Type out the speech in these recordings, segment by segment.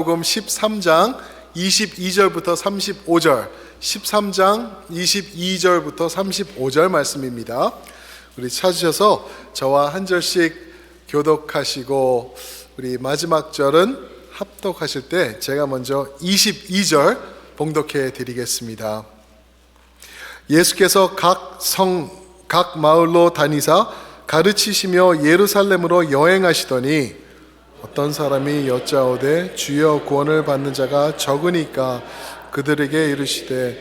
복음 13장 22절부터 35절, 13장 22절부터 35절 말씀입니다. 우리 찾으셔서 저와 한 절씩 교독하시고 우리 마지막 절은 합독하실 때 제가 먼저 22절 봉독해 드리겠습니다. 예수께서 각 성, 각 마을로 다니사 가르치시며 예루살렘으로 여행하시더니 어떤 사람이 여짜오되 주여 구원을 받는 자가 적으니까 그들에게 이르시되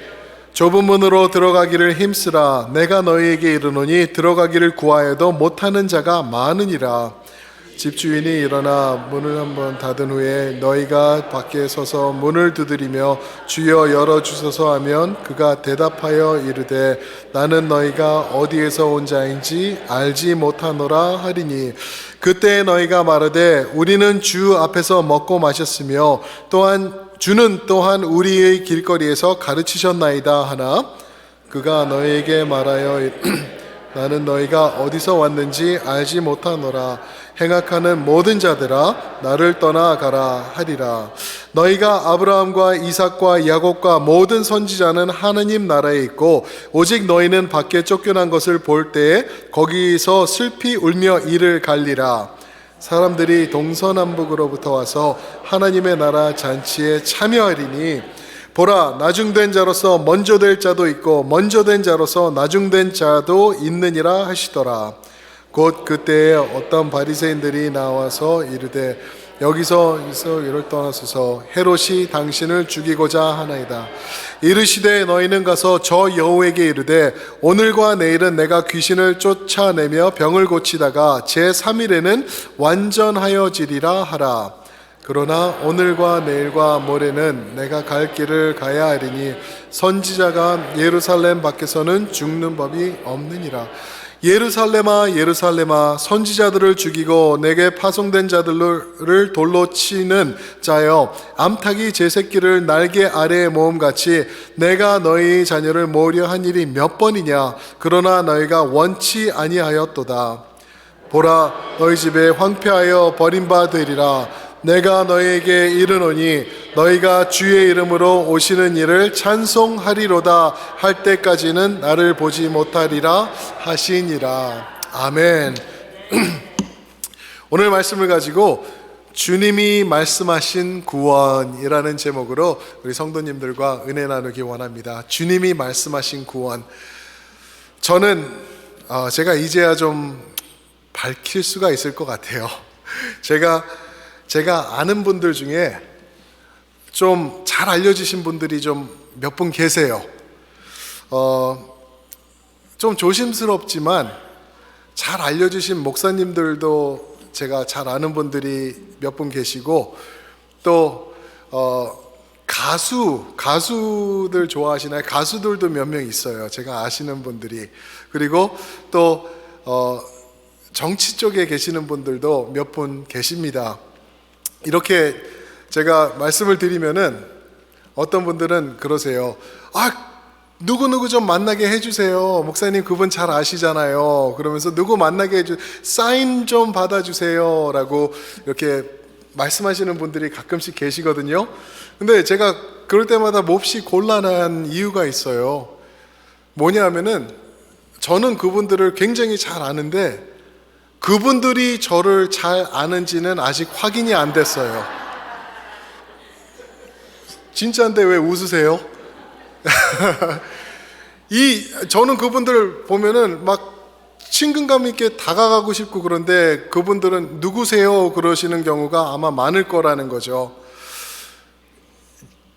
좁은 문으로 들어가기를 힘쓰라. 내가 너희에게 이르노니 들어가기를 구하여도 못하는 자가 많으니라. 집주인이 일어나 문을 한번 닫은 후에 너희가 밖에 서서 문을 두드리며 주여 열어주소서 하면 그가 대답하여 이르되 나는 너희가 어디에서 온 자인지 알지 못하노라 하리니 그때 너희가 말하되 우리는 주 앞에서 먹고 마셨으며 또한 주는 또한 우리의 길거리에서 가르치셨나이다 하나 그가 너희에게 말하여 나는 너희가 어디서 왔는지 알지 못하노라. 행악하는 모든 자들아 나를 떠나가라 하리라. 너희가 아브라함과 이삭과 야곱과 모든 선지자는 하느님 나라에 있고 오직 너희는 밖에 쫓겨난 것을 볼 때에 거기서 슬피 울며 이를 갈리라. 사람들이 동서남북으로부터 와서 하나님의 나라 잔치에 참여하리니 보라 나중된 자로서 먼저 될 자도 있고 먼저 된 자로서 나중된 자도 있느니라 하시더라. 곧 그때에 어떤 바리새인들이 나와서 이르되 여기서 이를 떠나소서 헤롯이 당신을 죽이고자 하나이다. 이르시되 너희는 가서 저 여우에게 이르되 오늘과 내일은 내가 귀신을 쫓아내며 병을 고치다가 제3일에는 완전하여지리라 하라. 그러나 오늘과 내일과 모레는 내가 갈 길을 가야 하리니 선지자가 예루살렘 밖에서는 죽는 법이 없느니라. 예루살렘아 예루살렘아 선지자들을 죽이고 내게 파송된 자들을 돌로 치는 자여 암탉이 제 새끼를 날개 아래에 모음같이 내가 너희 자녀를 모으려 한 일이 몇 번이냐. 그러나 너희가 원치 아니하였도다. 보라 너희 집에 황폐하여 버림바 되리라. 내가 너희에게 이르노니 너희가 주의 이름으로 오시는 일을 찬송하리로다 할 때까지는 나를 보지 못하리라 하시니라. 아멘. 오늘 말씀을 가지고 주님이 말씀하신 구원이라는 제목으로 우리 성도님들과 은혜 나누기 원합니다. 주님이 말씀하신 구원. 저는 제가 이제야 좀 밝힐 수가 있을 것 같아요. 제가 아는 분들 중에 좀 잘 알려주신 분들이 좀 몇 분 계세요. 좀 조심스럽지만 잘 알려주신 목사님들도 제가 잘 아는 분들이 몇 분 계시고 또 가수들 좋아하시나요? 가수들도 몇 명 있어요. 제가 아시는 분들이. 그리고 또 정치 쪽에 계시는 분들도 몇 분 계십니다. 이렇게 제가 말씀을 드리면은 어떤 분들은 그러세요. 누구 좀 만나게 해주세요. 목사님 그분 잘 아시잖아요. 그러면서 누구 만나게 사인 좀 받아주세요 라고 이렇게 말씀하시는 분들이 가끔씩 계시거든요. 근데 제가 그럴 때마다 몹시 곤란한 이유가 있어요. 뭐냐 하면은 저는 그분들을 굉장히 잘 아는데 그분들이 저를 잘 아는지는 아직 확인이 안 됐어요. 진짜인데 왜 웃으세요? 저는 그분들 보면은 막 친근감 있게 다가가고 싶고 그런데 그분들은 누구세요? 그러시는 경우가 아마 많을 거라는 거죠.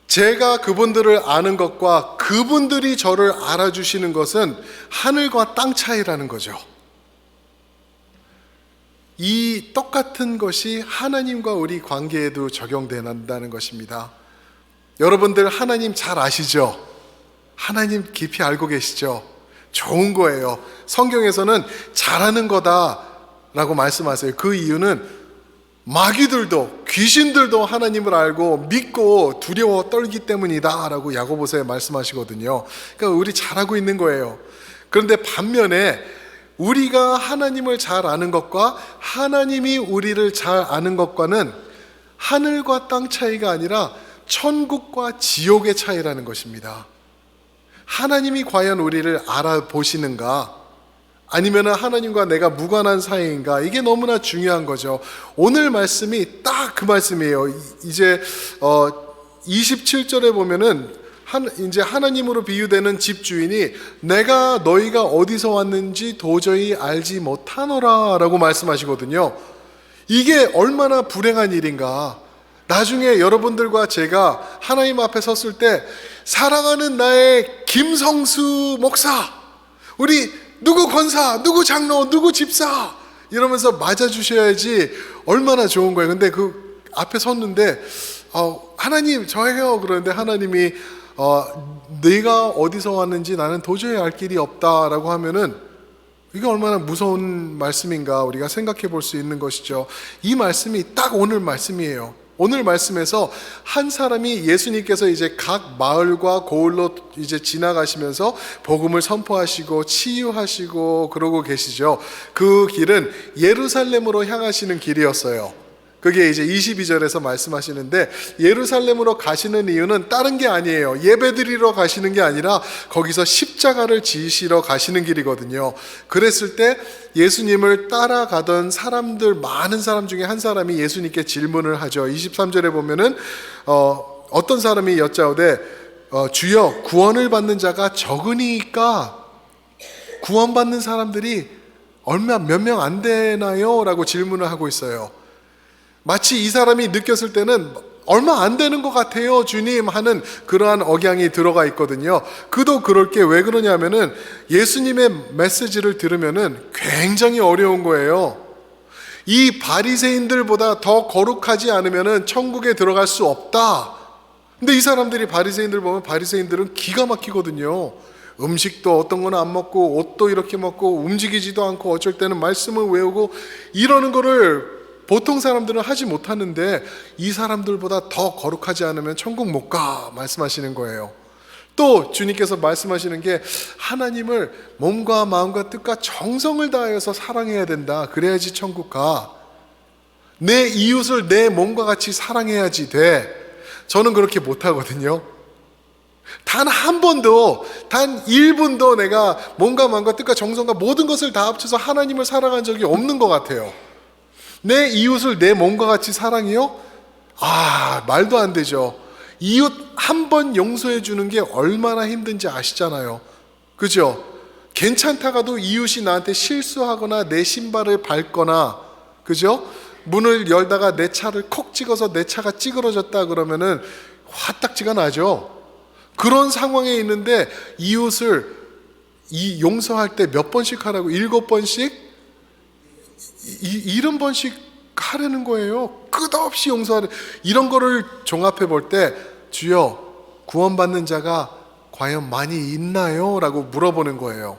제가 그분들을 아는 것과 그분들이 저를 알아주시는 것은 하늘과 땅 차이라는 거죠. 이 똑같은 것이 하나님과 우리 관계에도 적용된다는 것입니다. 여러분들 하나님 잘 아시죠? 하나님 깊이 알고 계시죠? 좋은 거예요. 성경에서는 잘하는 거다라고 말씀하세요. 그 이유는 마귀들도 귀신들도 하나님을 알고 믿고 두려워 떨기 때문이다 라고 야고보서에 말씀하시거든요. 그러니까 우리 잘하고 있는 거예요. 그런데 반면에 우리가 하나님을 잘 아는 것과 하나님이 우리를 잘 아는 것과는 하늘과 땅 차이가 아니라 천국과 지옥의 차이라는 것입니다. 하나님이 과연 우리를 알아보시는가? 아니면 하나님과 내가 무관한 사이인가? 이게 너무나 중요한 거죠. 오늘 말씀이 딱 그 말씀이에요. 이제 27절에 보면은 이제 하나님으로 비유되는 집주인이 내가 너희가 어디서 왔는지 도저히 알지 못하노라 라고 말씀하시거든요. 이게 얼마나 불행한 일인가. 나중에 여러분들과 제가 하나님 앞에 섰을 때 사랑하는 나의 김성수 목사, 우리 누구 권사, 누구 장로, 누구 집사 이러면서 맞아주셔야지 얼마나 좋은 거예요. 근데 그 앞에 섰는데 하나님 저예요 그러는데 하나님이 네가 어디서 왔는지 나는 도저히 알 길이 없다라고 하면은 이게 얼마나 무서운 말씀인가 우리가 생각해 볼 수 있는 것이죠. 이 말씀이 딱 오늘 말씀이에요. 오늘 말씀에서 한 사람이 예수님께서 이제 각 마을과 고을로 이제 지나가시면서 복음을 선포하시고 치유하시고 그러고 계시죠. 그 길은 예루살렘으로 향하시는 길이었어요. 그게 이제 22절에서 말씀하시는데 예루살렘으로 가시는 이유는 다른 게 아니에요. 예배드리러 가시는 게 아니라 거기서 십자가를 지시러 가시는 길이거든요. 그랬을 때 예수님을 따라가던 사람들, 많은 사람 중에 한 사람이 예수님께 질문을 하죠. 23절에 보면은 어떤 사람이 여짜오되 주여 구원을 받는 자가 적으니까 구원받는 사람들이 몇 명 안 되나요? 라고 질문을 하고 있어요. 마치 이 사람이 느꼈을 때는 얼마 안 되는 것 같아요 주님 하는 그러한 억양이 들어가 있거든요. 그도 그럴 게 왜 그러냐면은 예수님의 메시지를 들으면은 굉장히 어려운 거예요. 이 바리새인들보다 더 거룩하지 않으면은 천국에 들어갈 수 없다. 근데 이 사람들이 바리새인들 보면 바리새인들은 기가 막히거든요. 음식도 어떤 거는 안 먹고 옷도 이렇게 먹고 움직이지도 않고 어쩔 때는 말씀을 외우고 이러는 거를 보통 사람들은 하지 못하는데 이 사람들보다 더 거룩하지 않으면 천국 못 가 말씀하시는 거예요. 또 주님께서 말씀하시는 게 하나님을 몸과 마음과 뜻과 정성을 다하여서 사랑해야 된다. 그래야지 천국 가. 내 이웃을 내 몸과 같이 사랑해야지 돼. 저는 그렇게 못하거든요. 단 한 번도, 단 1분도 내가 몸과 마음과 뜻과 정성과 모든 것을 다 합쳐서 하나님을 사랑한 적이 없는 것 같아요. 내 이웃을 내 몸과 같이 사랑해요? 말도 안 되죠. 이웃 한 번 용서해 주는 게 얼마나 힘든지 아시잖아요. 그죠? 괜찮다가도 이웃이 나한테 실수하거나 내 신발을 밟거나, 그죠? 문을 열다가 내 차를 콕 찍어서 내 차가 찌그러졌다 그러면은 화딱지가 나죠. 그런 상황에 있는데 이웃을 용서할 때 몇 번씩 하라고? 7번씩? 70번씩 하려는 거예요. 끝없이 용서하는. 이런 거를 종합해 볼 때 주여 구원받는 자가 과연 많이 있나요? 라고 물어보는 거예요.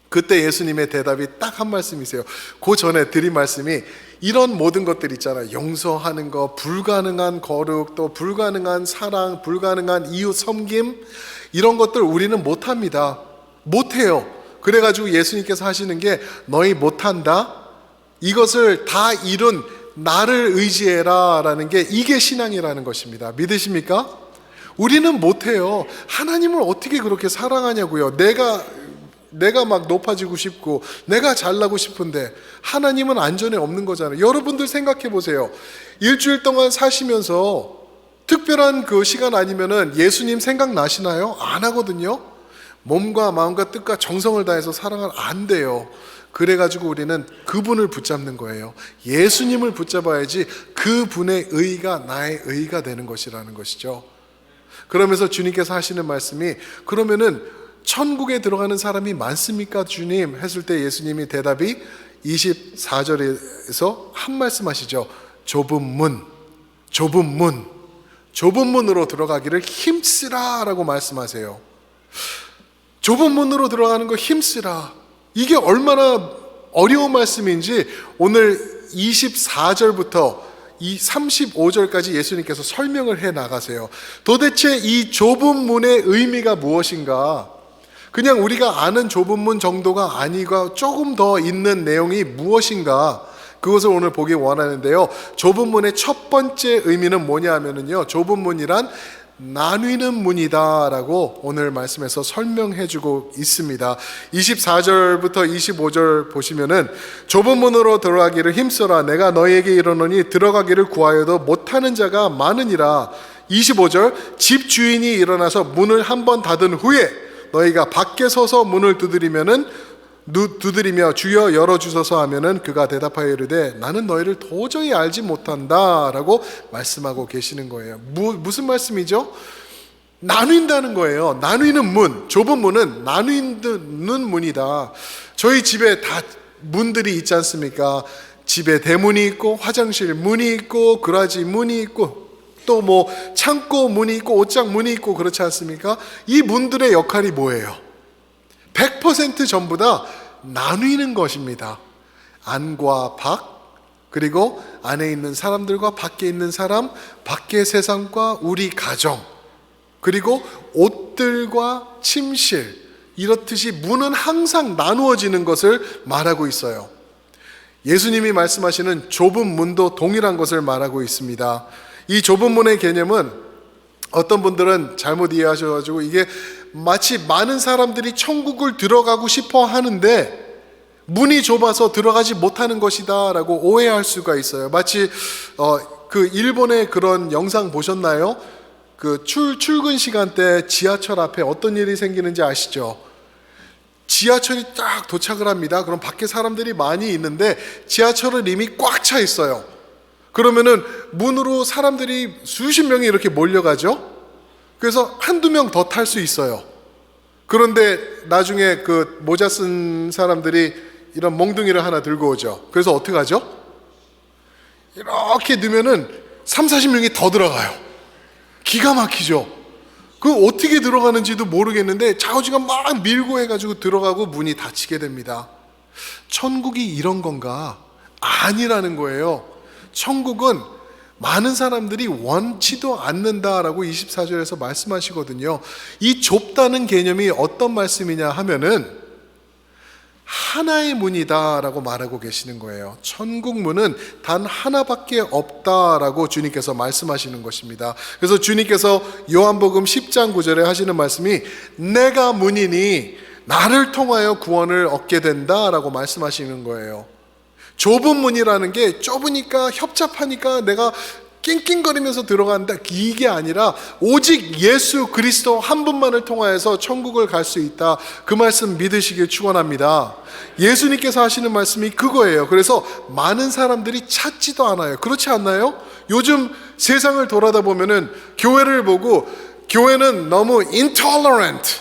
그때 예수님의 대답이 딱 한 말씀이세요. 그 전에 드린 말씀이 이런 모든 것들 있잖아요. 용서하는 거, 불가능한 거룩, 또 불가능한 사랑, 불가능한 이웃 섬김, 이런 것들 우리는 못합니다. 못해요. 그래가지고 예수님께서 하시는 게 너희 못한다? 이것을 다 이룬 나를 의지해라 라는 게 이게 신앙이라는 것입니다. 믿으십니까? 우리는 못해요. 하나님을 어떻게 그렇게 사랑하냐고요. 내가 막 높아지고 싶고 내가 잘나고 싶은데 하나님은 안전에 없는 거잖아요. 여러분들 생각해 보세요. 일주일 동안 사시면서 특별한 그 시간 아니면은 예수님 생각나시나요? 안 하거든요. 몸과 마음과 뜻과 정성을 다해서 사랑을 안 돼요. 그래가지고 우리는 그분을 붙잡는 거예요. 예수님을 붙잡아야지 그분의 의가 나의 의가 되는 것이라는 것이죠. 그러면서 주님께서 하시는 말씀이 그러면은 천국에 들어가는 사람이 많습니까 주님? 했을 때 예수님이 대답이 24절에서 한 말씀 하시죠. 좁은 문으로 들어가기를 힘쓰라 라고 말씀하세요. 좁은 문으로 들어가는 거 힘쓰라. 이게 얼마나 어려운 말씀인지 오늘 24절부터 이 35절까지 예수님께서 설명을 해 나가세요. 도대체 이 좁은 문의 의미가 무엇인가? 그냥 우리가 아는 좁은 문 정도가 아니고 조금 더 있는 내용이 무엇인가? 그것을 오늘 보기 원하는데요. 좁은 문의 첫 번째 의미는 뭐냐 하면은요, 좁은 문이란 나뉘는 문이다 라고 오늘 말씀에서 설명해 주고 있습니다. 24절부터 25절 보시면은 좁은 문으로 들어가기를 힘써라. 내가 너희에게 이르노니 들어가기를 구하여도 못하는 자가 많으니라. 25절 집 주인이 일어나서 문을 한 번 닫은 후에 너희가 밖에 서서 문을 두드리며 주여 열어주소서 하면은 그가 대답하여 이르되 나는 너희를 도저히 알지 못한다 라고 말씀하고 계시는 거예요. 무슨 말씀이죠? 나눈다는 거예요. 나누는 문, 좁은 문은 나누는 문이다. 저희 집에 다 문들이 있지 않습니까? 집에 대문이 있고 화장실 문이 있고 그라지 문이 있고 또 뭐 창고 문이 있고 옷장 문이 있고 그렇지 않습니까? 이 문들의 역할이 뭐예요? 100% 전부 다 나누는 것입니다. 안과 밖, 그리고 안에 있는 사람들과 밖에 있는 사람, 밖의 세상과 우리 가정, 그리고 옷들과 침실, 이렇듯이 문은 항상 나누어지는 것을 말하고 있어요. 예수님이 말씀하시는 좁은 문도 동일한 것을 말하고 있습니다. 이 좁은 문의 개념은 어떤 분들은 잘못 이해하셔가지고 이게 마치 많은 사람들이 천국을 들어가고 싶어 하는데 문이 좁아서 들어가지 못하는 것이다 라고 오해할 수가 있어요. 마치 그 일본의 그런 영상 보셨나요? 그 출근 시간 때 지하철 앞에 어떤 일이 생기는지 아시죠? 지하철이 딱 도착을 합니다. 그럼 밖에 사람들이 많이 있는데 지하철은 이미 꽉 차 있어요. 그러면은 문으로 사람들이 수십 명이 이렇게 몰려가죠. 그래서 한두 명 더 탈 수 있어요. 그런데 나중에 그 모자 쓴 사람들이 이런 몽둥이를 하나 들고 오죠. 그래서 어떻게 하죠? 이렇게 넣으면은 30-40명이 더 들어가요. 기가 막히죠. 그 어떻게 들어가는지도 모르겠는데 좌우지가 막 밀고 해가지고 들어가고 문이 닫히게 됩니다. 천국이 이런 건가? 아니라는 거예요. 천국은 많은 사람들이 원치도 않는다라고 24절에서 말씀하시거든요. 이 좁다는 개념이 어떤 말씀이냐 하면은 하나의 문이다라고 말하고 계시는 거예요. 천국 문은 단 하나밖에 없다라고 주님께서 말씀하시는 것입니다. 그래서 주님께서 요한복음 10장 9절에 하시는 말씀이 내가 문이니 나를 통하여 구원을 얻게 된다라고 말씀하시는 거예요. 좁은 문이라는 게 좁으니까 협잡하니까 내가 낑낑거리면서 들어간다, 이게 아니라 오직 예수 그리스도 한 분만을 통하여서 천국을 갈 수 있다. 그 말씀 믿으시길 축원합니다. 예수님께서 하시는 말씀이 그거예요. 그래서 많은 사람들이 찾지도 않아요. 그렇지 않나요? 요즘 세상을 돌아다 보면은 교회를 보고 교회는 너무 intolerant,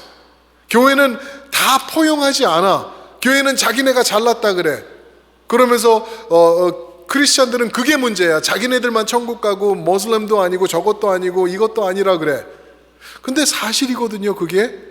교회는 다 포용하지 않아, 교회는 자기네가 잘났다 그래. 그러면서 크리스천들은 그게 문제야. 자기네들만 천국 가고 모슬렘도 아니고 저것도 아니고 이것도 아니라 그래. 근데 사실이거든요. 그게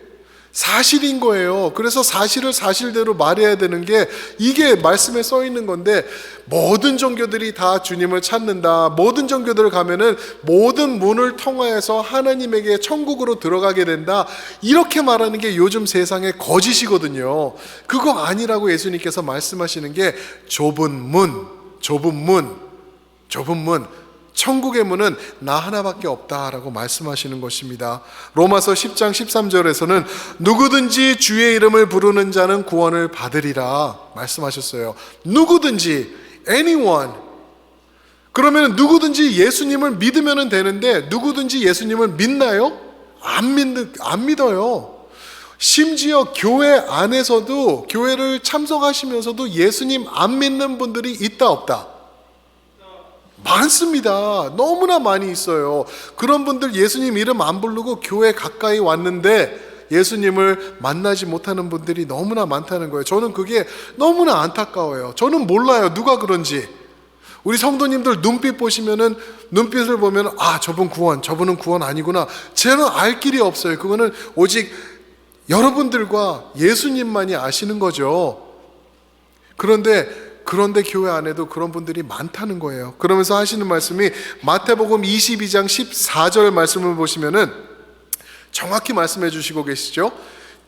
사실인 거예요. 그래서 사실을 사실대로 말해야 되는 게 이게 말씀에 써 있는 건데, 모든 종교들이 다 주님을 찾는다, 모든 종교들 가면은 모든 문을 통하여서 하나님에게 천국으로 들어가게 된다, 이렇게 말하는 게 요즘 세상의 거짓이거든요. 그거 아니라고 예수님께서 말씀하시는 게 좁은 문, 천국의 문은 나 하나밖에 없다라고 말씀하시는 것입니다. 로마서 10장 13절에서는 누구든지 주의 이름을 부르는 자는 구원을 받으리라 말씀하셨어요. 누구든지, anyone. 그러면 누구든지 예수님을 믿으면 되는데 누구든지 예수님을 믿나요? 안 믿어요. 심지어 교회 안에서도, 교회를 참석하시면서도 예수님 안 믿는 분들이 있다 없다? 많습니다. 너무나 많이 있어요. 그런 분들 예수님 이름 안 부르고 교회 가까이 왔는데 예수님을 만나지 못하는 분들이 너무나 많다는 거예요. 저는 그게 너무나 안타까워요. 저는 몰라요, 누가 그런지. 우리 성도님들 눈빛 보시면은, 눈빛을 보면 저분 구원, 저분은 구원 아니구나. 저는 알 길이 없어요. 그거는 오직 여러분들과 예수님만이 아시는 거죠. 그런데 교회 안에도 그런 분들이 많다는 거예요. 그러면서 하시는 말씀이 마태복음 22장 14절 말씀을 보시면은 정확히 말씀해 주시고 계시죠.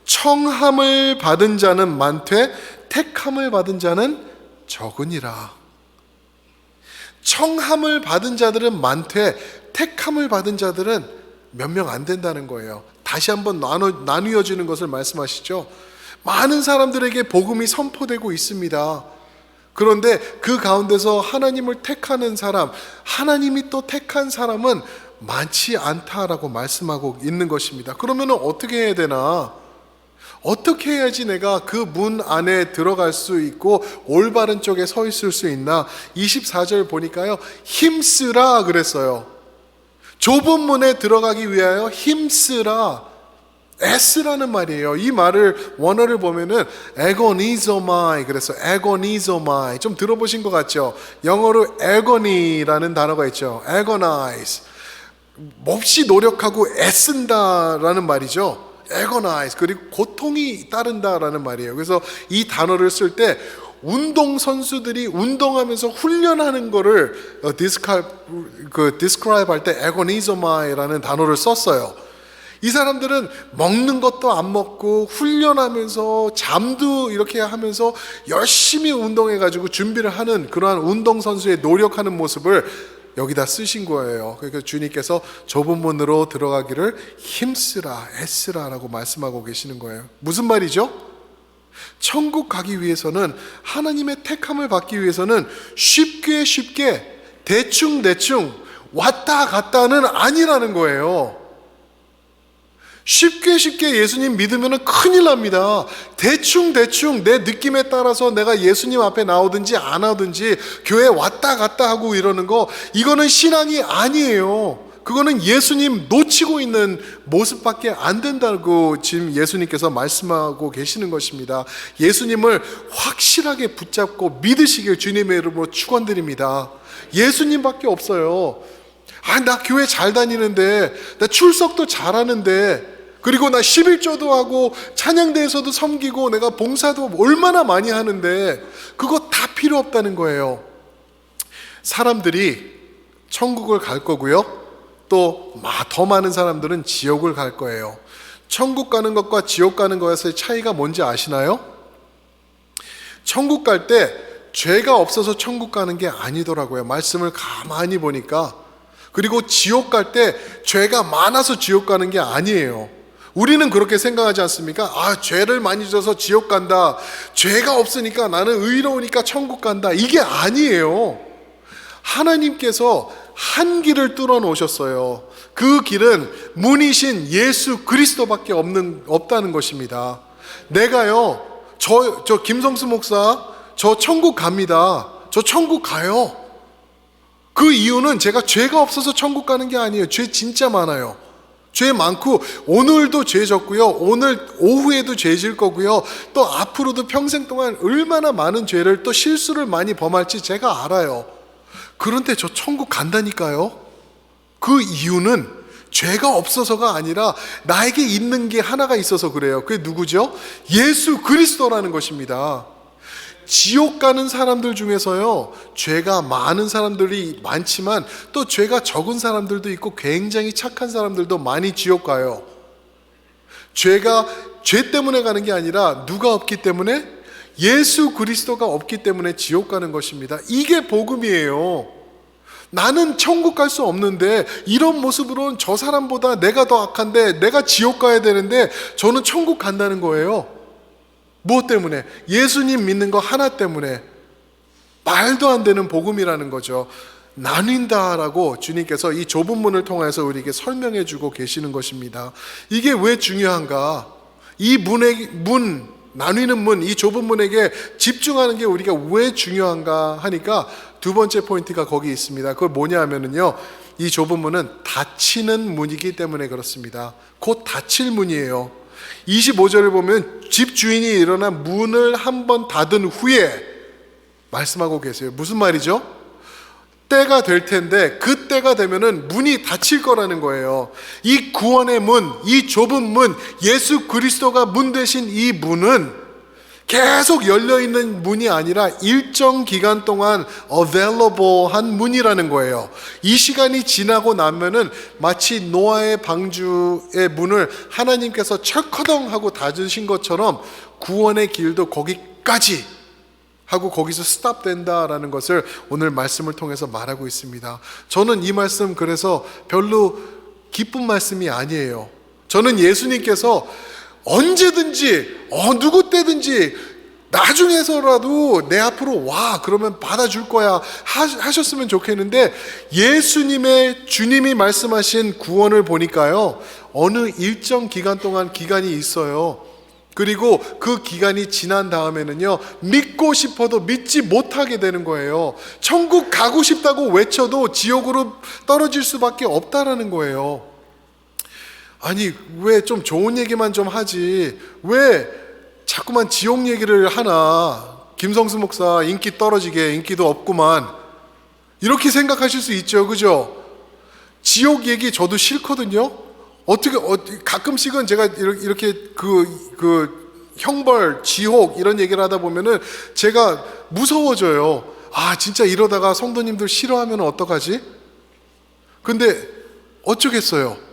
청함을 받은 자는 많되 택함을 받은 자는 적으니라. 청함을 받은 자들은 많되 택함을 받은 자들은 몇 명 안 된다는 거예요. 다시 한번 나누어지는 것을 말씀하시죠. 많은 사람들에게 복음이 선포되고 있습니다. 그런데 그 가운데서 하나님을 택하는 사람, 하나님이 또 택한 사람은 많지 않다라고 말씀하고 있는 것입니다. 그러면 어떻게 해야 되나? 어떻게 해야지 내가 그 문 안에 들어갈 수 있고 올바른 쪽에 서 있을 수 있나? 24절 보니까요, 힘쓰라 그랬어요. 좁은 문에 들어가기 위하여 힘쓰라, 애쓰라는 말이에요. 이 말을 원어를 보면은 agonizomai 그래서 agonizomai 좀 들어보신 것 같죠? 영어로 agony라는 단어가 있죠. agonize, 몹시 노력하고 애쓴다라는 말이죠. agonize, 그리고 고통이 따른다라는 말이에요. 그래서 이 단어를 쓸 때 운동 선수들이 운동하면서 훈련하는 거를 describe 할 때 agonizomai라는 단어를 썼어요. 이 사람들은 먹는 것도 안 먹고 훈련하면서 잠도 이렇게 하면서 열심히 운동해가지고 준비를 하는 그러한 운동선수의 노력하는 모습을 여기다 쓰신 거예요. 그러니까 주님께서 좁은 문으로 들어가기를 힘쓰라, 애쓰라 라고 말씀하고 계시는 거예요. 무슨 말이죠? 천국 가기 위해서는, 하나님의 택함을 받기 위해서는 쉽게 대충 왔다 갔다는 아니라는 거예요. 쉽게 예수님 믿으면 큰일 납니다. 대충 내 느낌에 따라서 내가 예수님 앞에 나오든지 안 나오든지 교회 왔다 갔다 하고 이러는 거, 이거는 신앙이 아니에요. 그거는 예수님 놓치고 있는 모습밖에 안 된다고 지금 예수님께서 말씀하고 계시는 것입니다. 예수님을 확실하게 붙잡고 믿으시길 주님의 이름으로 축원드립니다. 예수님밖에 없어요. 나 교회 잘 다니는데, 나 출석도 잘하는데, 그리고 나 11조도 하고 찬양대에서도 섬기고 내가 봉사도 얼마나 많이 하는데, 그거 다 필요 없다는 거예요. 사람들이 천국을 갈 거고요, 또 더 많은 사람들은 지옥을 갈 거예요. 천국 가는 것과 지옥 가는 것의 차이가 뭔지 아시나요? 천국 갈 때 죄가 없어서 천국 가는 게 아니더라고요. 말씀을 가만히 보니까. 그리고 지옥 갈 때 죄가 많아서 지옥 가는 게 아니에요. 우리는 그렇게 생각하지 않습니까? 죄를 많이 져서 지옥 간다, 죄가 없으니까 나는 의로우니까 천국 간다, 이게 아니에요. 하나님께서 한 길을 뚫어 놓으셨어요. 그 길은 문이신 예수 그리스도밖에 없다는 것입니다. 내가요, 저 김성수 목사, 저 천국 갑니다. 저 천국 가요. 그 이유는 제가 죄가 없어서 천국 가는 게 아니에요. 죄 진짜 많아요. 죄 많고 오늘도 죄 졌고요, 오늘 오후에도 죄 질 거고요, 또 앞으로도 평생 동안 얼마나 많은 죄를, 또 실수를 많이 범할지 제가 알아요. 그런데 저 천국 간다니까요. 그 이유는 죄가 없어서가 아니라 나에게 있는 게 하나가 있어서 그래요. 그게 누구죠? 예수 그리스도라는 것입니다. 지옥 가는 사람들 중에서요, 죄가 많은 사람들이 많지만 또 죄가 적은 사람들도 있고 굉장히 착한 사람들도 많이 지옥 가요. 죄 때문에 가는 게 아니라 누가 없기 때문에? 예수 그리스도가 없기 때문에 지옥 가는 것입니다. 이게 복음이에요. 나는 천국 갈 수 없는데, 이런 모습으로는 저 사람보다 내가 더 악한데 내가 지옥 가야 되는데 저는 천국 간다는 거예요. 무엇 때문에? 예수님 믿는 거 하나 때문에. 말도 안 되는 복음이라는 거죠. 나뉜다라고 주님께서 이 좁은 문을 통해서 우리에게 설명해 주고 계시는 것입니다. 이게 왜 중요한가? 이 나뉘는 문, 이 좁은 문에게 집중하는 게 우리가 왜 중요한가 하니까 두 번째 포인트가 거기 있습니다. 그걸 뭐냐 하면은요, 이 좁은 문은 닫히는 문이기 때문에 그렇습니다. 곧 닫힐 문이에요. 25절을 보면 집 주인이 일어나 문을 한번 닫은 후에 말씀하고 계세요. 무슨 말이죠? 때가 될 텐데 그 때가 되면은 문이 닫힐 거라는 거예요. 이 구원의 문, 이 좁은 문, 예수 그리스도가 문 되신 이 문은 계속 열려있는 문이 아니라 일정 기간 동안 available한 문이라는 거예요. 이 시간이 지나고 나면은 마치 노아의 방주의 문을 하나님께서 철커덩 하고 닫으신 것처럼 구원의 길도 거기까지 하고 거기서 스탑된다라는 것을 오늘 말씀을 통해서 말하고 있습니다. 저는 이 말씀 그래서 별로 기쁜 말씀이 아니에요. 저는 예수님께서 언제든지 누구 때든지 나중에서라도 내 앞으로 와 그러면 받아줄 거야 하셨으면 좋겠는데, 예수님의 주님이 말씀하신 구원을 보니까요, 어느 일정 기간 동안 기간이 있어요. 그리고 그 기간이 지난 다음에는요, 믿고 싶어도 믿지 못하게 되는 거예요. 천국 가고 싶다고 외쳐도 지옥으로 떨어질 수밖에 없다라는 거예요. 아니, 왜 좀 좋은 얘기만 좀 하지, 왜 자꾸만 지옥 얘기를 하나, 김성수 목사 인기 떨어지게, 인기도 없구만, 이렇게 생각하실 수 있죠, 그죠? 지옥 얘기 저도 싫거든요. 어떻게 가끔씩은 제가 이렇게 그 형벌, 지옥 이런 얘기를 하다 보면은 제가 무서워져요. 아, 진짜 이러다가 성도님들 싫어하면 어떡하지? 근데 어쩌겠어요.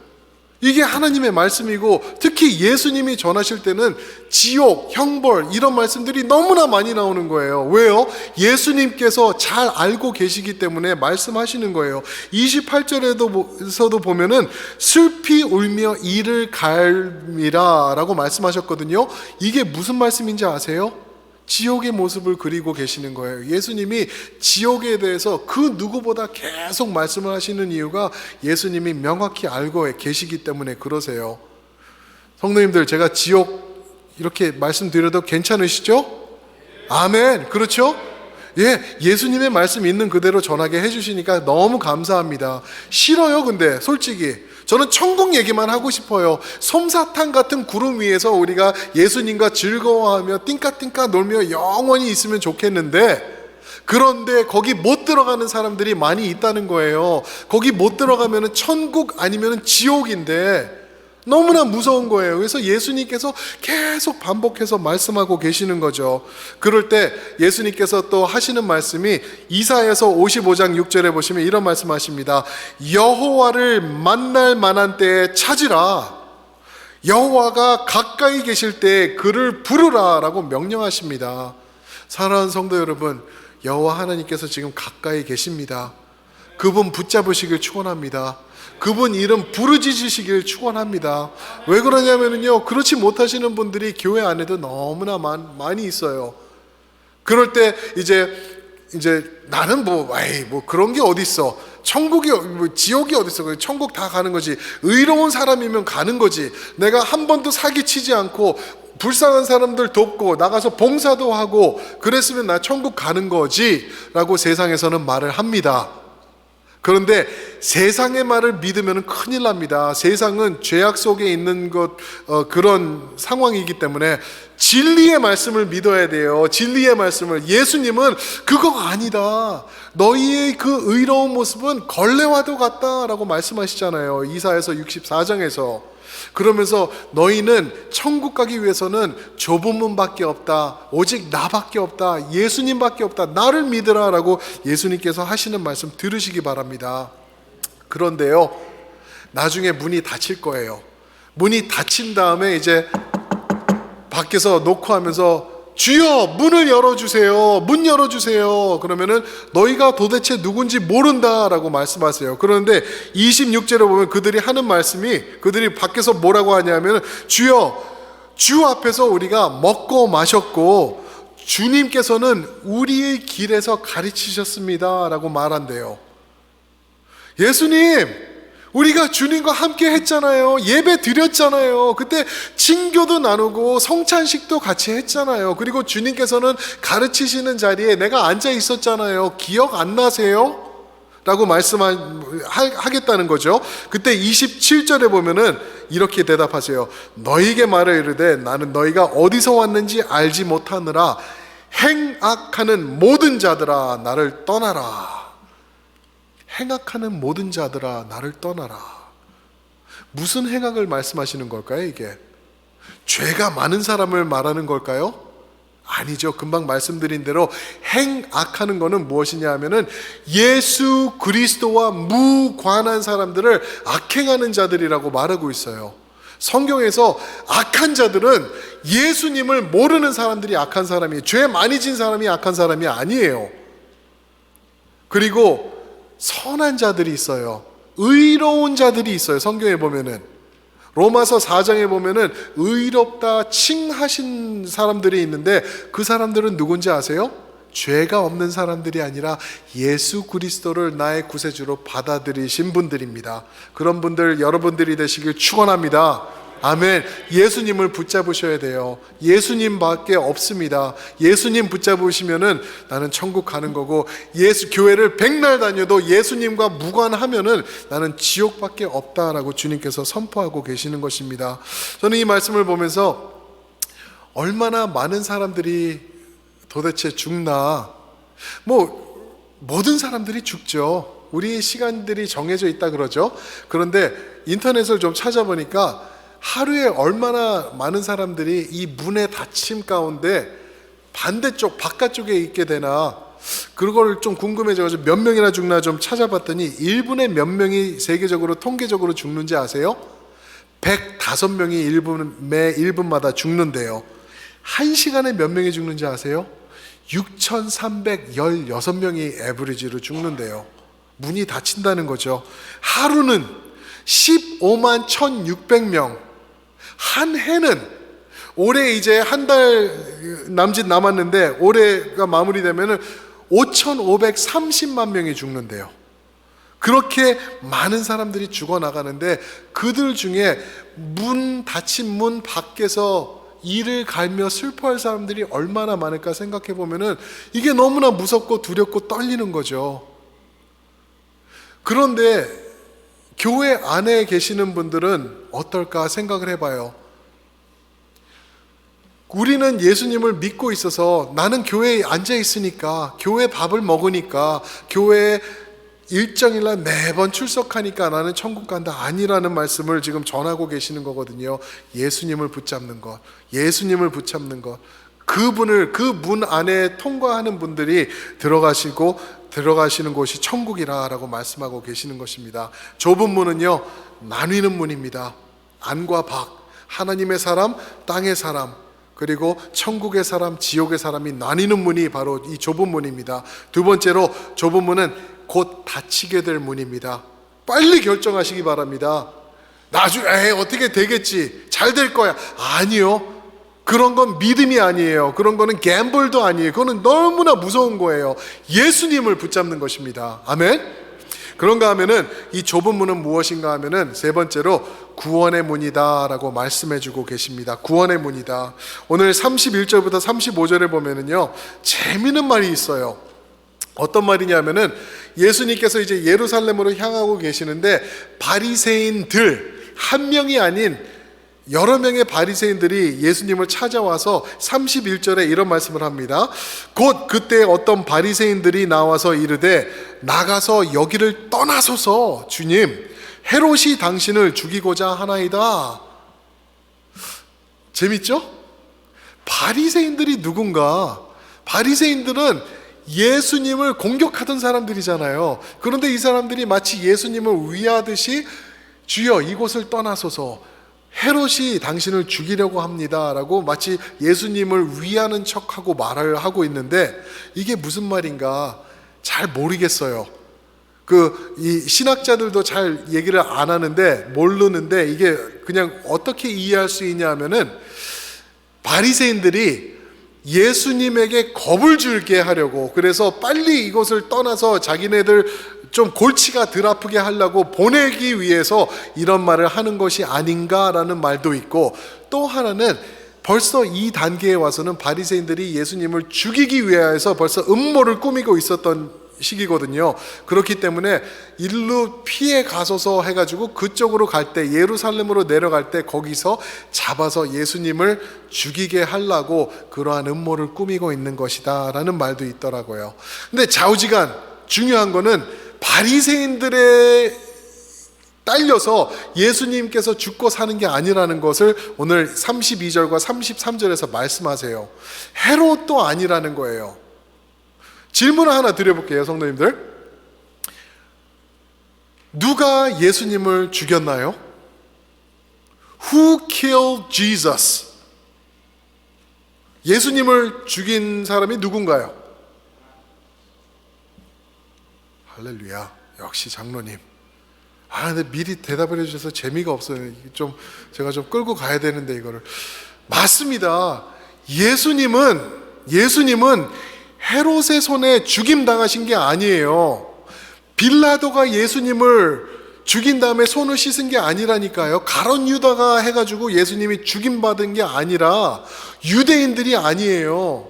이게 하나님의 말씀이고, 특히 예수님이 전하실 때는 지옥, 형벌 이런 말씀들이 너무나 많이 나오는 거예요. 왜요? 예수님께서 잘 알고 계시기 때문에 말씀하시는 거예요. 28절에서도 보면은 슬피 울며 이를 갈미라 라고 말씀하셨거든요. 이게 무슨 말씀인지 아세요? 지옥의 모습을 그리고 계시는 거예요. 예수님이 지옥에 대해서 그 누구보다 계속 말씀을 하시는 이유가 예수님이 명확히 알고 계시기 때문에 그러세요. 성도님들, 제가 지옥 이렇게 말씀드려도 괜찮으시죠? 아멘. 그렇죠? 예수님의 말씀 있는 그대로 전하게 해주시니까 너무 감사합니다. 싫어요. 근데 솔직히 저는 천국 얘기만 하고 싶어요. 솜사탕 같은 구름 위에서 우리가 예수님과 즐거워하며 띵까띵까 놀며 영원히 있으면 좋겠는데, 그런데 거기 못 들어가는 사람들이 많이 있다는 거예요. 거기 못 들어가면 천국 아니면 지옥인데 너무나 무서운 거예요. 그래서 예수님께서 계속 반복해서 말씀하고 계시는 거죠. 그럴 때 예수님께서 또 하시는 말씀이 이사야서 55장 6절에 보시면 이런 말씀하십니다. 여호와를 만날 만한 때에 찾으라. 여호와가 가까이 계실 때 그를 부르라 라고 명령하십니다. 사랑하는 성도 여러분, 여호와 하나님께서 지금 가까이 계십니다. 그분 붙잡으시길 축원합니다. 그분 이름 부르짖으시길 축원합니다. 왜 그러냐면요, 그렇지 못하시는 분들이 교회 안에도 너무나 많이 있어요. 그럴 때 이제 나는 뭐 그런 게 어디 있어? 천국이 지옥이 어디 있어? 천국 다 가는 거지. 의로운 사람이면 가는 거지. 내가 한 번도 사기치지 않고 불쌍한 사람들 돕고 나가서 봉사도 하고 그랬으면 나 천국 가는 거지 라고 세상에서는 말을 합니다. 그런데 세상의 말을 믿으면 큰일 납니다. 세상은 죄악 속에 있는 그런 상황이기 때문에 진리의 말씀을 믿어야 돼요. 진리의 말씀을. 예수님은 그거가 아니다. 너희의 그 의로운 모습은 걸레와도 같다라고 말씀하시잖아요. 이사야서 64장에서. 그러면서 너희는 천국 가기 위해서는 좁은 문밖에 없다. 오직 나밖에 없다. 예수님밖에 없다. 나를 믿으라 라고 예수님께서 하시는 말씀 들으시기 바랍니다. 그런데요, 나중에 문이 닫힐 거예요. 문이 닫힌 다음에 이제 밖에서 놓고 하면서 주여 문을 열어주세요. 문 열어주세요. 그러면은 너희가 도대체 누군지 모른다라고 말씀하세요. 그런데 26절에 보면 그들이 하는 말씀이, 그들이 밖에서 뭐라고 하냐면 주여, 주 앞에서 우리가 먹고 마셨고 주님께서는 우리의 길에서 가르치셨습니다 라고 말한대요. 예수님, 우리가 주님과 함께 했잖아요. 예배 드렸잖아요. 그때 친교도 나누고 성찬식도 같이 했잖아요. 그리고 주님께서는 가르치시는 자리에 내가 앉아 있었잖아요. 기억 안 나세요? 라고 말씀하겠다는 거죠. 그때 27절에 보면은 이렇게 대답하세요. 너희에게 말을 이르되 나는 너희가 어디서 왔는지 알지 못하느라 행악하는 모든 자들아 나를 떠나라. 행악하는 모든 자들아 나를 떠나라. 무슨 행악을 말씀하시는 걸까요? 이게 죄가 많은 사람을 말하는 걸까요? 아니죠. 금방 말씀드린 대로 행악하는 거는 무엇이냐 하면은 예수 그리스도와 무관한 사람들을 악행하는 자들이라고 말하고 있어요. 성경에서 악한 자들은 예수님을 모르는 사람들이 악한 사람이에요. 죄 많이 진 사람이 악한 사람이 아니에요. 그리고 선한 자들이 있어요. 의로운 자들이 있어요. 성경에 보면은 로마서 4장에 보면은 의롭다 칭하신 사람들이 있는데 그 사람들은 누군지 아세요? 죄가 없는 사람들이 아니라 예수 그리스도를 나의 구세주로 받아들이신 분들입니다. 그런 분들 여러분들이 되시길 축원합니다. 아멘. 예수님을 붙잡으셔야 돼요. 예수님밖에 없습니다. 예수님 붙잡으시면은 나는 천국 가는 거고, 교회를 백날 다녀도 예수님과 무관하면은 나는 지옥밖에 없다라고 주님께서 선포하고 계시는 것입니다. 저는 이 말씀을 보면서 얼마나 많은 사람들이 도대체 죽나. 모든 사람들이 죽죠. 우리 시간들이 정해져 있다 그러죠. 그런데 인터넷을 좀 찾아보니까 하루에 얼마나 많은 사람들이 이 문의 닫힘 가운데 반대쪽 바깥쪽에 있게 되나, 그걸 좀 궁금해져서 몇 명이나 죽나 좀 찾아봤더니 1분에 몇 명이 세계적으로 통계적으로 죽는지 아세요? 105명이 1분마다 죽는데요. 1시간에 몇 명이 죽는지 아세요? 6,316명이 에버리지로 죽는데요. 문이 닫힌다는 거죠. 하루는 15만 1,600명. 한 해는, 올해 이제 한 달 남짓 남았는데 올해가 마무리되면은 5,530만 명이 죽는데요. 그렇게 많은 사람들이 죽어나가는데 그들 중에 닫힌 문 밖에서 이를 갈며 슬퍼할 사람들이 얼마나 많을까 생각해 보면은 이게 너무나 무섭고 두렵고 떨리는 거죠. 그런데 교회 안에 계시는 분들은 어떨까 생각을 해봐요. 우리는 예수님을 믿고 있어서, 나는 교회에 앉아 있으니까, 교회 밥을 먹으니까, 교회에 일정일날 매번 출석하니까 나는 천국 간다, 아니라는 말씀을 지금 전하고 계시는 거거든요. 예수님을 붙잡는 것, 예수님을 붙잡는 것, 그분을, 그 문 안에 통과하는 분들이 들어가시는 곳이 천국이라고 말씀하고 계시는 것입니다. 좁은 문은요, 나뉘는 문입니다. 안과 밖, 하나님의 사람, 땅의 사람, 그리고 천국의 사람, 지옥의 사람이 나뉘는 문이 바로 이 좁은 문입니다. 두 번째로, 좁은 문은 곧 닫히게 될 문입니다. 빨리 결정하시기 바랍니다. 나중에 어떻게 되겠지, 잘 될 거야. 아니요, 그런 건 믿음이 아니에요. 그런 거는 갬블도 아니에요. 그거는 너무나 무서운 거예요. 예수님을 붙잡는 것입니다. 아멘. 그런가 하면은 이 좁은 문은 무엇인가 하면은 세 번째로 구원의 문이다 라고 말씀해 주고 계십니다. 구원의 문이다. 오늘 31절부터 35절에 보면은요, 재미있는 말이 있어요. 어떤 말이냐면은 예수님께서 이제 예루살렘으로 향하고 계시는데 바리새인들, 한 명이 아닌 여러 명의 바리새인들이 예수님을 찾아와서 31절에 이런 말씀을 합니다. 곧 그때 어떤 바리새인들이 나와서 이르되 나가서 여기를 떠나소서, 주님, 헤롯이 당신을 죽이고자 하나이다. 재밌죠? 바리새인들이 누군가? 바리새인들은 예수님을 공격하던 사람들이잖아요. 그런데 이 사람들이 마치 예수님을 위하듯이 주여 이곳을 떠나소서, 헤롯이 당신을 죽이려고 합니다 라고 마치 예수님을 위하는 척하고 말을 하고 있는데, 이게 무슨 말인가 잘 모르겠어요. 이 신학자들도 잘 얘기를 안 하는데, 모르는데 이게 그냥 어떻게 이해할 수 있냐 하면은, 바리새인들이 예수님에게 겁을 줄게 하려고, 그래서 빨리 이곳을 떠나서 자기네들 좀 골치가 덜 아프게 하려고 보내기 위해서 이런 말을 하는 것이 아닌가라는 말도 있고, 또 하나는 벌써 이 단계에 와서는 바리새인들이 예수님을 죽이기 위해서 벌써 음모를 꾸미고 있었던 시기거든요. 그렇기 때문에 일로 피해 가소서 해가지고 그쪽으로 갈 때, 예루살렘으로 내려갈 때 거기서 잡아서 예수님을 죽이게 하려고 그러한 음모를 꾸미고 있는 것이다 라는 말도 있더라고요. 근데 좌우지간 중요한 거는 바리새인들에 딸려서 예수님께서 죽고 사는 게 아니라는 것을 오늘 32절과 33절에서 말씀하세요. 헤롯도 아니라는 거예요. 질문을 하나 드려볼게요, 성도님들. 누가 예수님을 죽였나요? Who killed Jesus? 예수님을 죽인 사람이 누군가요? 할렐루야. 역시 장로님. 근데 미리 대답을 해주셔서 재미가 없어요. 제가 좀 끌고 가야 되는데 이거를. 맞습니다. 예수님은 헤롯의 손에 죽임 당하신 게 아니에요. 빌라도가 예수님을 죽인 다음에 손을 씻은 게 아니라니까요. 가룟 유다가 해가지고 예수님이 죽임받은 게 아니라 유대인들이 아니에요.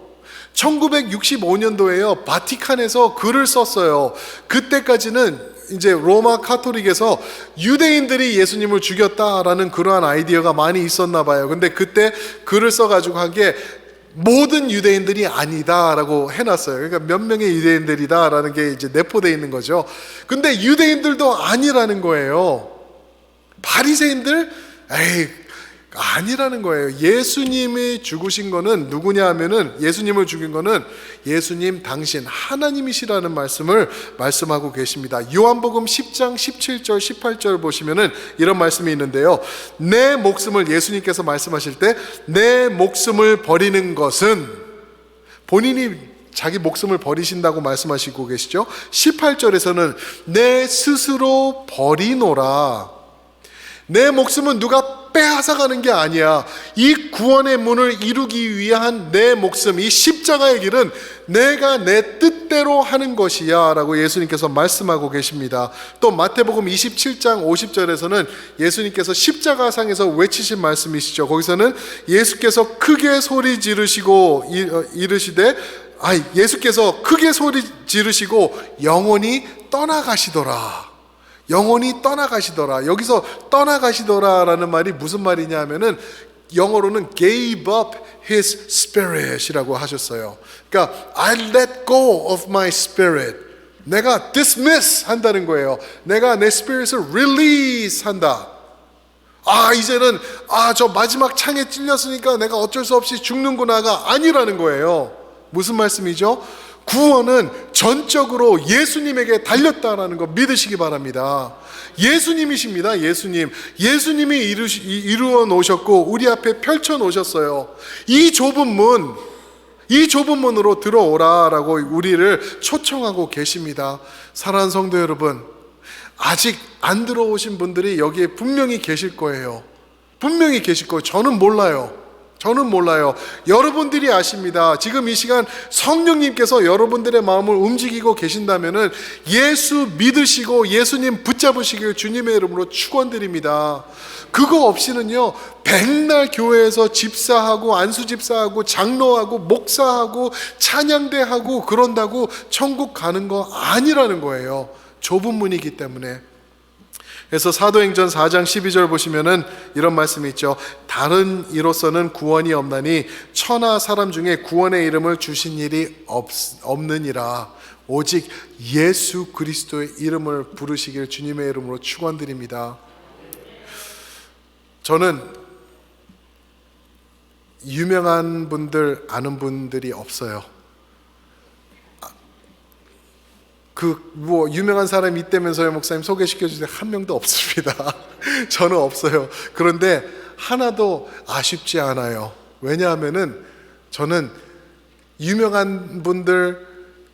1965년도에요. 바티칸에서 글을 썼어요. 그때까지는 이제 로마 카톨릭에서 유대인들이 예수님을 죽였다라는 그러한 아이디어가 많이 있었나 봐요. 근데 그때 글을 써가지고 한 게 모든 유대인들이 아니다라고 해놨어요. 그러니까 몇 명의 유대인들이다라는 게 이제 내포되어 있는 거죠. 근데 유대인들도 아니라는 거예요. 바리새인들? 에이, 아니라는 거예요. 예수님이 죽으신 거는 누구냐 하면은, 예수님을 죽인 거는 예수님 당신 하나님이시라는 말씀을 말씀하고 계십니다. 요한복음 10장 17절 18절 보시면은 이런 말씀이 있는데요. 내 목숨을, 예수님께서 말씀하실 때 내 목숨을 버리는 것은, 본인이 자기 목숨을 버리신다고 말씀하시고 계시죠. 18절에서는 내 스스로 버리노라. 내 목숨은 누가 빼앗아가는 게 아니야. 이 구원의 문을 이루기 위한 내 목숨, 이 십자가의 길은 내가 내 뜻대로 하는 것이야 라고 예수님께서 말씀하고 계십니다. 또 마태복음 27장 50절에서는 예수님께서 십자가상에서 외치신 말씀이시죠. 거기서는 예수께서 크게 소리 지르시고 이르시되, 예수께서 크게 소리 지르시고 영원히 떠나가시더라. 영원히 떠나가시더라. 여기서 떠나가시더라라는 말이 무슨 말이냐 하면은 영어로는 gave up his spirit이라고 하셨어요. 그러니까 I let go of my spirit. 내가 dismiss 한다는 거예요. 내가 내 spirit을 release 한다. 이제는 저 마지막 창에 찔렸으니까 내가 어쩔 수 없이 죽는구나가 아니라는 거예요. 무슨 말씀이죠? 구원은 전적으로 예수님에게 달렸다라는 거 믿으시기 바랍니다. 예수님이십니다. 예수님이 이루어 놓으셨고 우리 앞에 펼쳐 놓으셨어요. 이 좁은 문으로 들어오라라고 우리를 초청하고 계십니다. 사랑하는 성도 여러분, 아직 안 들어오신 분들이 여기에 분명히 계실 거예요. 분명히 계실 거예요. 저는 몰라요. 여러분들이 아십니다. 지금 이 시간 성령님께서 여러분들의 마음을 움직이고 계신다면은 예수 믿으시고 예수님 붙잡으시길 주님의 이름으로 축원드립니다. 그거 없이는요, 백날 교회에서 집사하고 안수집사하고 장로하고 목사하고 찬양대하고 그런다고 천국 가는 거 아니라는 거예요. 좁은 문이기 때문에. 그래서 사도행전 4장 12절 보시면은 이런 말씀이 있죠. 다른 이로서는 구원이 없나니 천하 사람 중에 구원의 이름을 주신 일이 없느니라. 오직 예수 그리스도의 이름을 부르시길 주님의 이름으로 축원드립니다. 저는 유명한 분들 아는 분들이 없어요. 유명한 사람이 있다면서요, 목사님 소개시켜 주세요. 한 명도 없습니다. 저는 없어요. 그런데 하나도 아쉽지 않아요. 왜냐하면은 저는 유명한 분들,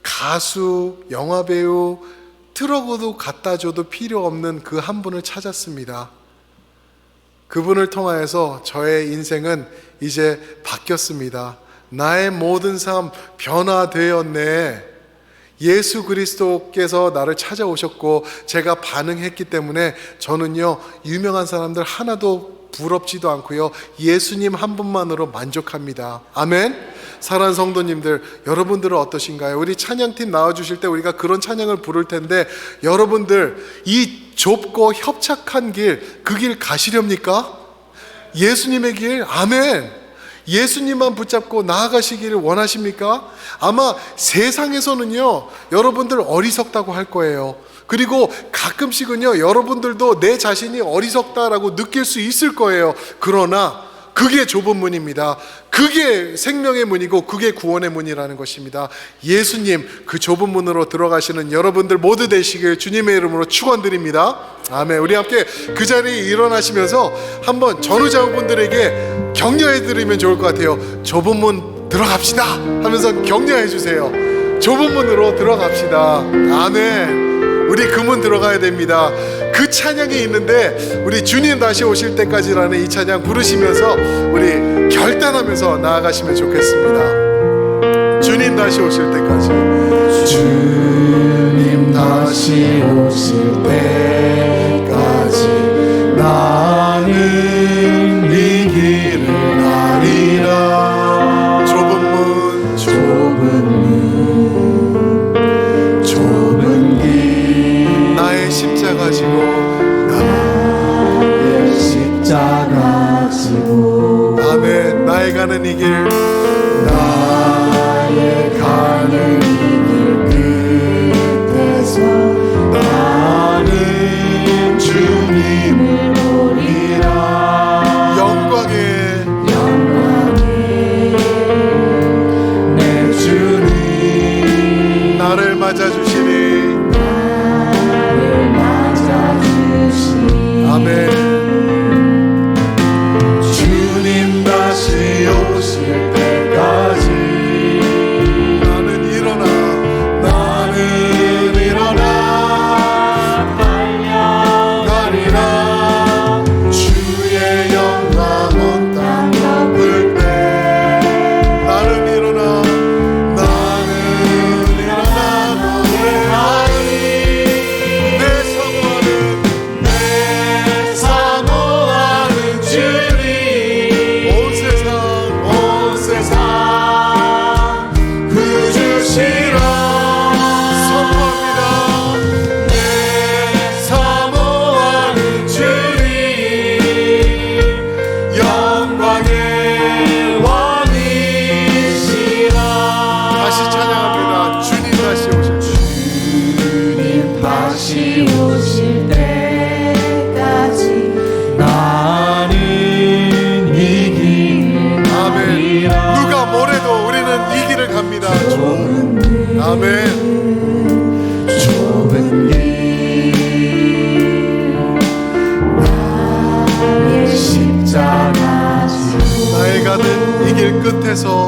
가수, 영화배우, 트럭으로 갖다 줘도 필요 없는 그 한 분을 찾았습니다. 그분을 통하여서 저의 인생은 이제 바뀌었습니다. 나의 모든 삶 변화되었네. 예수 그리스도께서 나를 찾아오셨고 제가 반응했기 때문에 저는요, 유명한 사람들 하나도 부럽지도 않고요, 예수님 한 분만으로 만족합니다. 아멘. 사랑하는 성도님들, 여러분들은 어떠신가요? 우리 찬양팀 나와주실 때 우리가 그런 찬양을 부를 텐데, 여러분들 이 좁고 협착한 길, 그 길 가시렵니까? 예수님의 길? 아멘. 예수님만 붙잡고 나아가시기를 원하십니까? 아마 세상에서는요, 여러분들 어리석다고 할 거예요. 그리고 가끔씩은요, 여러분들도 내 자신이 어리석다라고 느낄 수 있을 거예요. 그러나 그게 좁은 문입니다. 그게 생명의 문이고 그게 구원의 문이라는 것입니다. 예수님 그 좁은 문으로 들어가시는 여러분들 모두 되시길 주님의 이름으로 축원드립니다. 아멘. 우리 함께 그 자리에 일어나시면서 한번 전후자분들에게 격려해 드리면 좋을 것 같아요. 좁은 문 들어갑시다 하면서 격려해 주세요. 좁은 문으로 들어갑시다. 아멘. 우리 그 문 들어가야 됩니다. 그 찬양이 있는데 우리 주님 다시 오실 때까지라는 이 찬양 부르시면서 우리 결단하면서 나아가시면 좋겠습니다. 주님 다시 오실 때까지, 주님 다시 오실 때까지 나는 이 길을 가리라. 좁은 문, 좁은 길, 나의 십자가 지고, 나의 십자가 지고, 아멘. 나의 가는 이 길, 나의 가는 이 길 끝에서 나는 주님을 보리라. 영광에 내 주님 나를 맞아주시니, 아멘. 주님 다시 오실 때까지 나는 일어나 달려가리라. 주의 영광 온 땅 덮을 때 나는 일어나 노래하리. 내 사모하는 주님, 온 세상 구주시라. 선포합니다. 내 사모하는 주님, 영광의 왕이시라. 다시 찬양합니다. 주님 다시 오실 때까지 나는 이 길을 가리라. 누가 뭐래도 우리는 이 길을 갑니다. 아멘. 좁은 길, 나의 십자가 지고, 나의 가는 이 길 끝에서,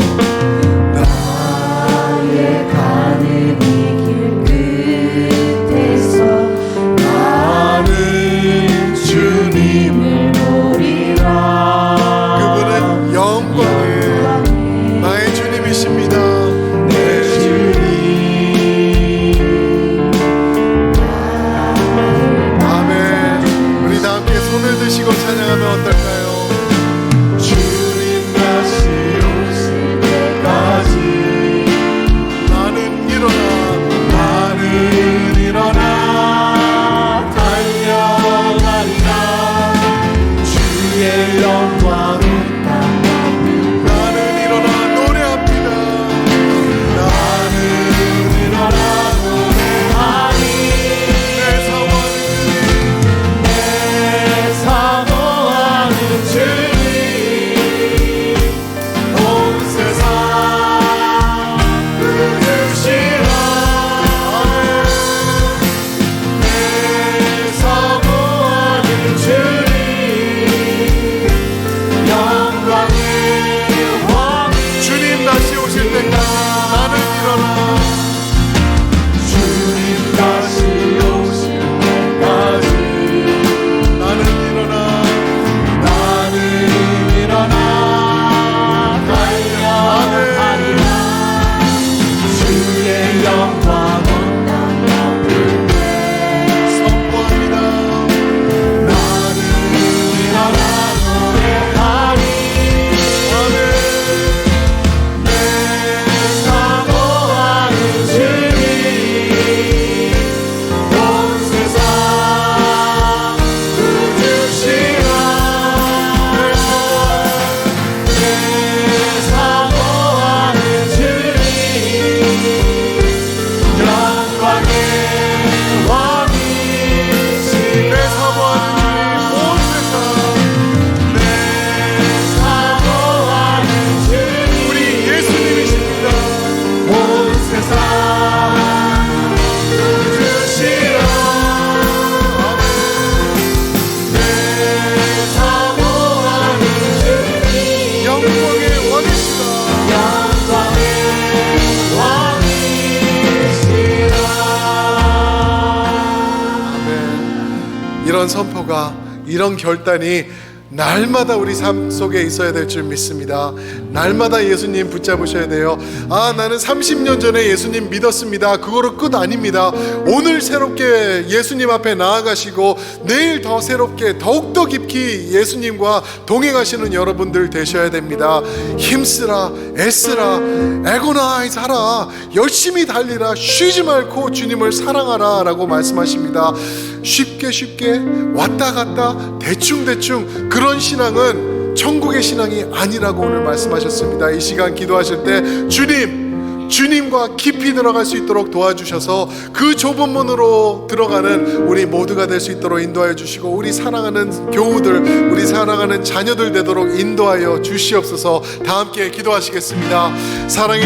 나의 가는 이 길 끝에서 나는 주님을 보리라. 그분은 영광의 나의 주님이십니다. 내 주님, 아멘. 우리 다 함께 손을 드시고 찬양하면 어떨까요? 주님 다시 오실 때까지 나는 일어나 달려가리라. 주의 영광 나는 일어나 노래합니다. 나는 일어나 노래하리. 내 사모하는 주님, 온 세상 부르시라. 내 사모하는 주님, 온 선포가, 이런 결단이 날마다 우리 삶 속에 있어야 될 줄 믿습니다. 날마다 예수님 붙잡으셔야 돼요. 나는 30년 전에 예수님 믿었습니다. 그거로 끝 아닙니다. 오늘 새롭게 예수님 앞에 나아가시고 내일 더 새롭게 더욱더 깊이 예수님과 동행하시는 여러분들 되셔야 됩니다. 힘쓰라, 애쓰라, 애고나이즈 하라, 열심히 달리라, 쉬지 말고 주님을 사랑하라 라고 말씀하십니다. 쉽게 왔다 갔다 대충 그런 신앙은 천국의 신앙이 아니라고 오늘 말씀하셨습니다. 이 시간 기도하실 때 주님과 깊이 들어갈 수 있도록 도와주셔서 그 좁은 문으로 들어가는 우리 모두가 될 수 있도록 인도하여 주시고, 우리 사랑하는 교우들, 우리 사랑하는 자녀들 되도록 인도하여 주시옵소서. 다 함께 기도하시겠습니다. 사랑해